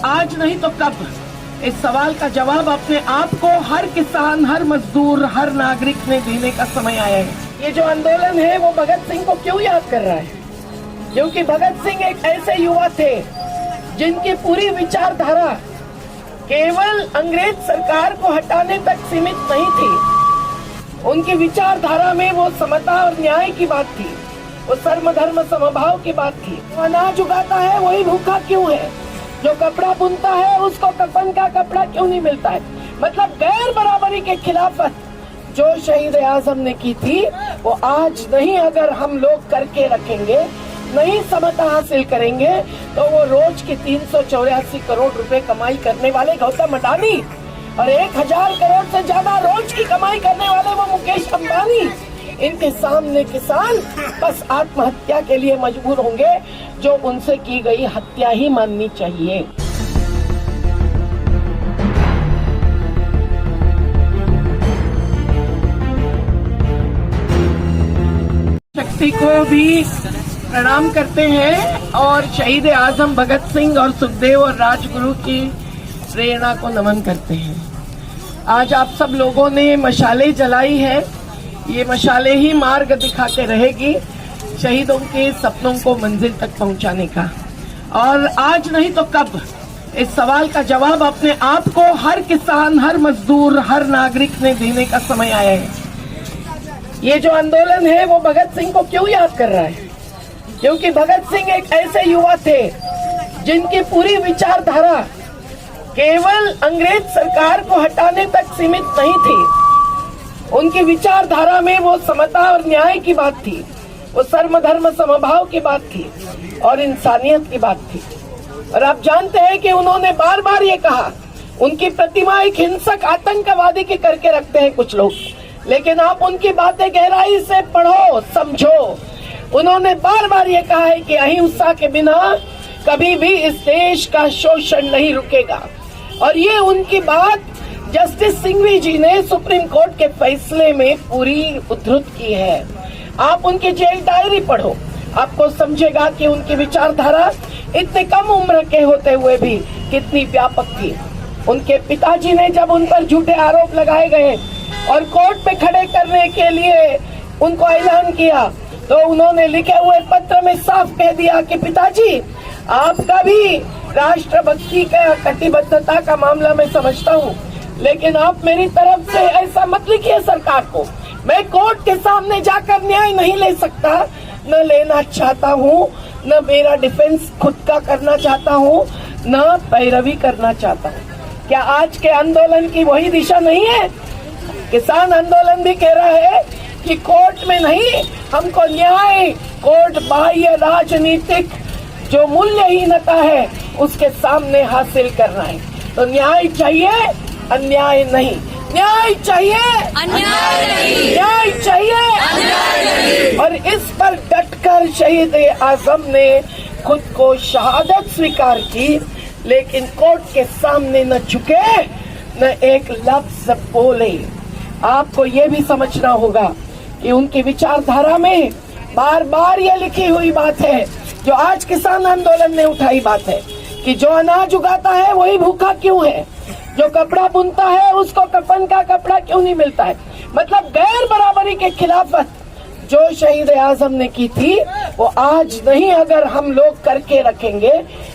आज नहीं तो कब, इस सवाल का जवाब अपने आप को हर किसान, हर मजदूर, हर नागरिक ने देने का समय आया है। ये जो आंदोलन है वो भगत सिंह को क्यों याद कर रहा है? क्योंकि भगत सिंह एक ऐसे युवा थे जिनकी पूरी विचारधारा केवल अंग्रेज सरकार को हटाने तक सीमित नहीं थी। उनकी विचारधारा में वो समता और न्याय की बात थी, वो सर्व धर्म समभाव की बात थी। अनाज उगाता है वही भूखा क्यों है? जो कपड़ा बुनता है उसको कफन का कपड़ा क्यों नहीं मिलता है? मतलब गैर बराबरी के खिलाफत जो शहीद आजम ने की थी वो आज नहीं अगर हम लोग करके रखेंगे, नहीं समता हासिल करेंगे, तो वो रोज की 384 करोड़ रुपए कमाई करने वाले गौतम अडानी और 1000 करोड़ से ज्यादा रोज की कमाई करने वाले वो मुकेश अंबानी, इनके सामने किसान बस आत्महत्या के लिए मजबूर होंगे, जो उनसे की गई हत्या ही माननी चाहिए। शक्ति को भी प्रणाम करते हैं और शहीद आजम भगत सिंह और सुखदेव और राजगुरु की प्रेरणा को नमन करते हैं। आज आप सब लोगों ने मशालें जलाई है, ये मशालें ही मार्ग दिखाते रहेगी शहीदों के सपनों को मंजिल तक पहुंचाने का। और आज नहीं तो कब, इस सवाल का जवाब अपने आप को हर किसान, हर मजदूर, हर नागरिक ने देने का समय आया है। ये जो आंदोलन है वो भगत सिंह को क्यों याद कर रहा है? क्योंकि भगत सिंह एक ऐसे युवा थे जिनकी पूरी विचारधारा केवल अंग्रेज सरकार को हटाने तक सीमित नहीं थी। उनकी विचारधारा में वो समता और न्याय की बात थी, वो सर्व धर्म समभाव की बात थी और इंसानियत की बात थी। और आप जानते हैं कि उन्होंने बार बार ये कहा, उनकी प्रतिमा एक हिंसक आतंकवादी की करके रखते हैं कुछ लोग, लेकिन आप उनकी बातें गहराई से पढ़ो, समझो। उन्होंने बार बार ये कहा है कि अहिंसा के बिना कभी भी इस देश का शोषण नहीं रुकेगा। और ये उनकी बात जस्टिस सिंघवी जी ने सुप्रीम कोर्ट के फैसले में पूरी उद्धृत की है। आप उनकी जेल डायरी पढ़ो, आपको समझेगा कि उनकी विचारधारा इतने कम उम्र के होते हुए भी कितनी व्यापक थी। उनके पिताजी ने जब उन पर झूठे आरोप लगाए गए और कोर्ट में खड़े करने के लिए उनको ऐलान किया, तो उन्होंने लिखे हुए पत्र में साफ कह दिया कि पिताजी, आपका भी राष्ट्रभक्ति का कटिबद्धता का मामला मैं समझता हूँ, लेकिन आप मेरी तरफ से ऐसा मत लिखिए सरकार को। मैं कोर्ट के सामने जाकर न्याय नहीं ले सकता, न लेना चाहता हूँ, न मेरा डिफेंस खुद का करना चाहता हूँ, न पैरवी करना चाहता हूँ। क्या आज के आंदोलन की वही दिशा नहीं है? किसान आंदोलन भी कह रहा है कि कोर्ट में नहीं, हमको न्याय, कोर्ट बाह्य राजनीतिक जो मूल्यहीनता है उसके सामने हासिल करना है। तो न्याय चाहिए, अन्याय नहीं। न्याय चाहिए, अन्याय नहीं। न्याय चाहिए, अन्याय नहीं। और इस पर डटकर शहीद आजम ने खुद को शहादत स्वीकार की, लेकिन कोर्ट के सामने न झुके, न एक लफ्ज बोले। आपको ये भी समझना होगा कि उनकी विचारधारा में बार बार ये लिखी हुई बात है, जो आज किसान आंदोलन ने उठाई बात है, कि जो अनाज उगाता है वही भूखा क्यों है? जो कपड़ा बुनता है उसको कफन का कपड़ा क्यों नहीं मिलता है? मतलब गैर बराबरी के खिलाफत जो शहीद आजम ने की थी वो आज नहीं अगर हम लोग करके रखेंगे,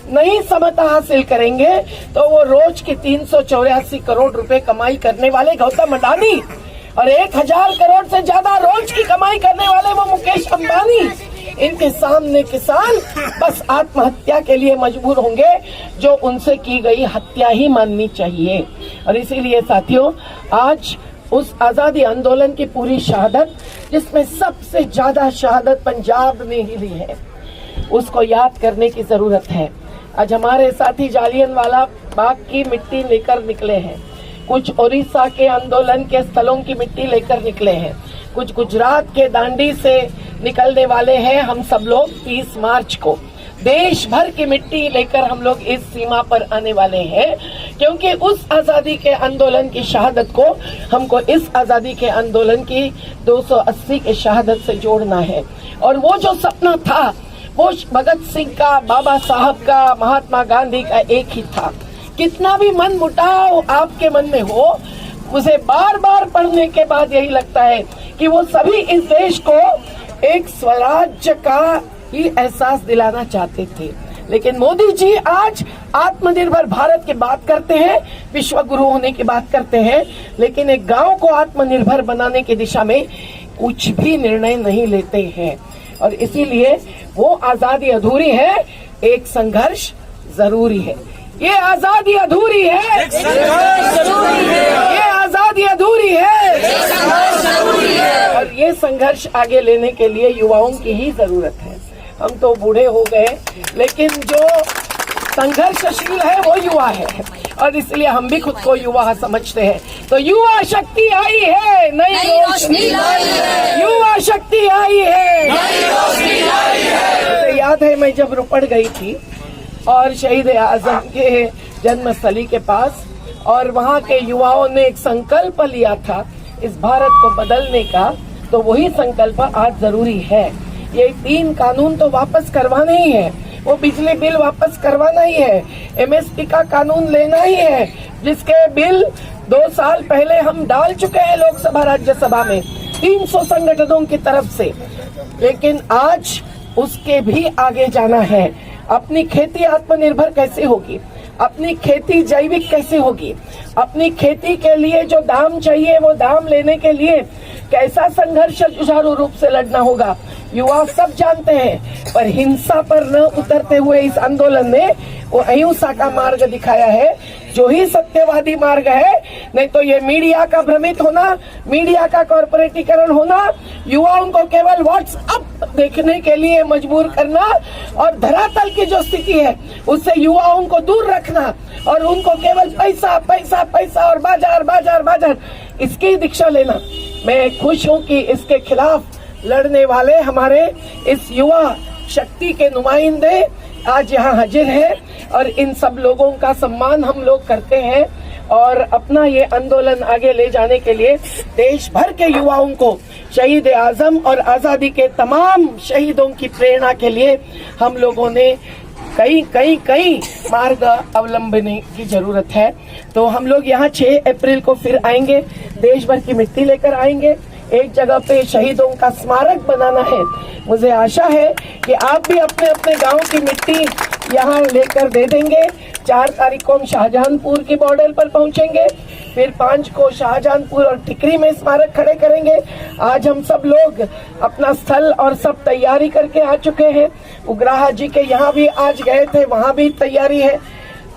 नहीं समता हासिल करेंगे, तो वो रोज की 384 करोड़ रुपए कमाई करने वाले गौतम अडानी और 1000 करोड़ से ज्यादा रोज की कमाई करने वाले वो मुकेश अंबानी, इनके सामने किसान बस आत्महत्या के लिए मजबूर होंगे, जो उनसे की गई हत्या ही माननी चाहिए। और इसीलिए साथियों, आज उस आजादी आंदोलन की पूरी शहादत, जिसमें सबसे ज्यादा शहादत पंजाब ने ही ली है, उसको याद करने की जरूरत है। आज हमारे साथी जालियनवाला बाग की मिट्टी लेकर निकले हैं, कुछ ओडिशा के आंदोलन के स्थलों की मिट्टी लेकर निकले हैं, कुछ गुजरात के दांडी से निकलने वाले हैं। हम सब लोग 30 मार्च को देश भर की मिट्टी लेकर हम लोग इस सीमा पर आने वाले हैं, क्योंकि उस आजादी के आंदोलन की शहादत को हमको इस आजादी के आंदोलन की 280 के शहादत से जोड़ना है। और वो जो सपना था वो भगत सिंह का, बाबा साहब का, महात्मा गांधी का एक ही था। कितना भी मन मुटाव आपके मन में हो, मुझे बार बार पढ़ने के बाद यही लगता है कि वो सभी इस देश को एक स्वराज्य का ही एहसास दिलाना चाहते थे। लेकिन मोदी जी आज आत्मनिर्भर भारत की बात करते हैं, विश्व गुरु होने की बात करते हैं, लेकिन एक गांव को आत्मनिर्भर बनाने की दिशा में कुछ भी निर्णय नहीं लेते हैं। और इसीलिए वो आजादी अधूरी है, एक संघर्ष जरूरी है। ये आजादी अधूरी है, ये आजादी अधूरी है, और ये संघर्ष आगे लेने के लिए युवाओं की ही जरूरत है। हम तो बूढ़े हो गए, लेकिन जो संघर्षशील है वो युवा है, और इसलिए हम भी खुद को युवा समझते हैं। तो युवा शक्ति आई है, नई रोशनी लाई है, युवा शक्ति आई है, नई रोशनी लाई है। मुझे याद है मैं जब रुपड़ गई थी और शहीद आजम के जन्मस्थली के पास, और वहाँ के युवाओं ने एक संकल्प लिया था इस भारत को बदलने का, तो वही संकल्प आज जरूरी है। ये 3 कानून तो वापस करवाना ही है, वो बिजली बिल वापस करवाना ही है, MSP का कानून लेना ही है, जिसके बिल 2 साल पहले हम डाल चुके हैं लोकसभा राज्यसभा में 300 संगठनों की तरफ से। लेकिन आज उसके भी आगे जाना है। अपनी खेती आत्मनिर्भर कैसे होगी, अपनी खेती जैविक कैसे होगी, अपनी खेती के लिए जो दाम चाहिए वो दाम लेने के लिए कैसा संघर्ष जुझारू रूप से लड़ना होगा, युवा सब जानते हैं। पर हिंसा पर न उतरते हुए इस आंदोलन ने वो अहिंसा का मार्ग दिखाया है, जो ही सत्यवादी मार्ग है। नहीं तो ये मीडिया का भ्रमित होना, मीडिया का कॉर्पोरेटीकरण होना, युवाओं को केवल व्हाट्सएप देखने के लिए मजबूर करना, और धरातल की जो स्थिति है उससे युवाओं को दूर रखना, और उनको केवल पैसा पैसा पैसा और बाजार बाजार बाजार, इसकी दीक्षा लेना। मैं खुश हूँ कि इसके खिलाफ लड़ने वाले हमारे इस युवा शक्ति के नुमाइंदे आज यहाँ हाजिर हैं, और इन सब लोगों का सम्मान हम लोग करते हैं। और अपना ये आंदोलन आगे ले जाने के लिए देश भर के युवाओं को शहीद आजम और आजादी के तमाम शहीदों की प्रेरणा के लिए हम लोगों ने कई मार्ग अवलंबने की जरूरत है। तो हम लोग यहाँ 6 अप्रैल को फिर आएंगे, देश भर की मिट्टी लेकर आएंगे, एक जगह पे शहीदों का स्मारक बनाना है। मुझे आशा है कि आप भी अपने अपने गांव की मिट्टी यहाँ लेकर दे देंगे। 4 तारीख को हम शाहजहांपुर की बॉर्डर पर पहुंचेंगे, फिर 5 को शाहजहांपुर और टिकरी में स्मारक खड़े करेंगे। आज हम सब लोग अपना स्थल और सब तैयारी करके आ चुके हैं। उग्राहा जी के यहाँ भी आज गए थे, वहाँ भी तैयारी है।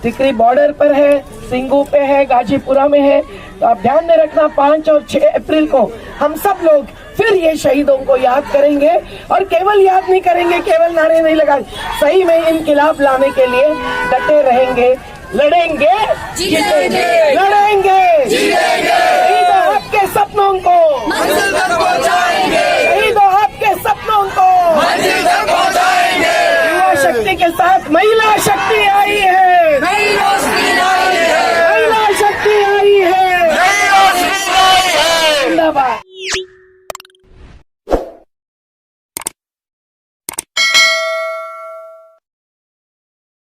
टिकरी बॉर्डर पर है, सिंगू पे है, गाजीपुरा में है। तो आप ध्यान में रखना, 5 और 6 अप्रैल को हम सब लोग फिर ये शहीदों को याद करेंगे, और केवल याद नहीं करेंगे, केवल नारे नहीं लगाएंगे, सही में इनकलाब लाने के लिए डटे रहेंगे, लड़ेंगे, जीतेंगे, लड़ेंगे, जीतेंगे। शहीद आपके सपनों को मंजिल तक पहुंचाएंगे, शहीद आपके सपनों को मंजिल तक पहुंचाएंगे। युवा शक्ति के साथ महिला शक्ति